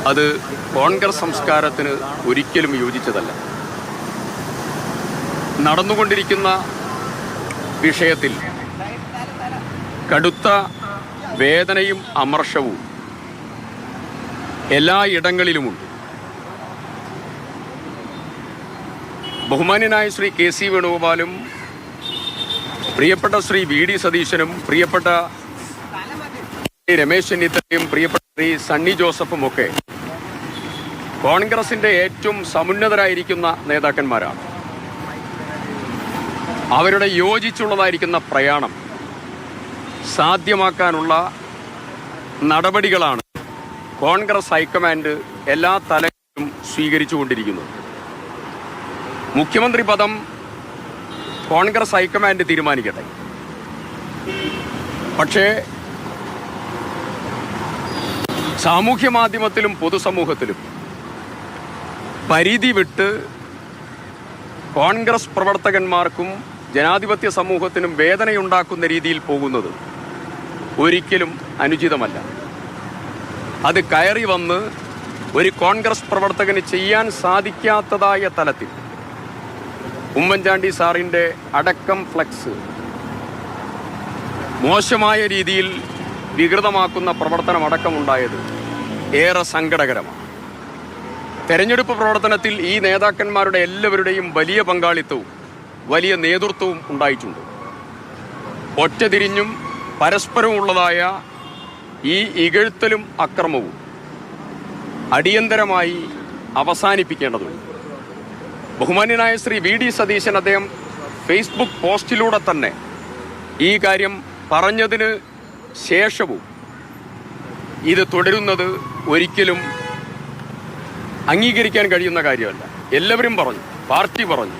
അത് കോൺഗ്രസ് സംസ്കാരത്തിന് ഒരിക്കലും യോജിച്ചതല്ല. നടന്നുകൊണ്ടിരിക്കുന്ന വിഷയത്തിൽ കടുത്ത വേദനയും അമർഷവും എല്ലായിടങ്ങളിലുമുണ്ട്. ബഹുമാന്യനായ ശ്രീ കെ.സി. വേണുഗോപാലും പ്രിയപ്പെട്ട ശ്രീ വി.ഡി. സതീശനും പ്രിയപ്പെട്ട രമേശ് ചെന്നിത്തലയും പ്രിയപ്പെട്ട ശ്രീ സണ്ണി ജോസഫും ഒക്കെ കോൺഗ്രസിന്റെ ഏറ്റവും സമുന്നതരായിരിക്കുന്ന നേതാക്കന്മാരാണ്. അവരുടെ യോജിച്ചുള്ളതായിരിക്കുന്ന പ്രയാണം സാധ്യമാക്കാനുള്ള നടപടികളാണ് കോൺഗ്രസ് ഹൈക്കമാൻഡ് എല്ലാ തലങ്ങളിലും സ്വീകരിച്ചുകൊണ്ടിരിക്കുന്നത്. മുഖ്യമന്ത്രി പദം കോൺഗ്രസ് ഹൈക്കമാൻഡ് തീരുമാനിക്കട്ടെ. പക്ഷേ സാമൂഹ്യ മാധ്യമത്തിലും പൊതുസമൂഹത്തിലും പരിധി വിട്ട് കോൺഗ്രസ് പ്രവർത്തകന്മാർക്കും ജനാധിപത്യ സമൂഹത്തിനും വേദനയുണ്ടാക്കുന്ന രീതിയിൽ പോകുന്നത് ഒരിക്കലും അനുചിതമല്ല. അത് കയറി വന്ന് ഒരു കോൺഗ്രസ് പ്രവർത്തകന് ചെയ്യാൻ സാധിക്കാത്തതായ തലത്തിൽ ഉമ്മൻചാണ്ടി സാറിൻ്റെ അടക്കം ഫ്ലക്സ് മോശമായ രീതിയിൽ വികൃതമാക്കുന്ന പ്രവർത്തനമടക്കമുണ്ടായത് ഏറെ സങ്കടകരമാണ്. തെരഞ്ഞെടുപ്പ് പ്രവർത്തനത്തിൽ ഈ നേതാക്കന്മാരുടെ എല്ലാവരുടെയും വലിയ പങ്കാളിത്തവും വലിയ നേതൃത്വവും ഉണ്ടായിട്ടുണ്ട്. ഒറ്റതിരിഞ്ഞും പരസ്പരമുള്ളതായ ഈ ഇകഴ്ത്തലും അക്രമവും അടിയന്തരമായി അവസാനിപ്പിക്കേണ്ടതുണ്ട്. ബഹുമാന്യനായ ശ്രീ വി.ഡി. സതീശൻ അദ്ദേഹം ഫേസ്ബുക്ക് പോസ്റ്റിലൂടെ തന്നെ ഈ കാര്യം പറഞ്ഞതിന് ശേഷവും ഇത് തുടരുന്നത് ഒരിക്കലും അംഗീകരിക്കാൻ കഴിയുന്ന കാര്യമല്ല. എല്ലാവരും പറഞ്ഞു, പാർട്ടി പറഞ്ഞു,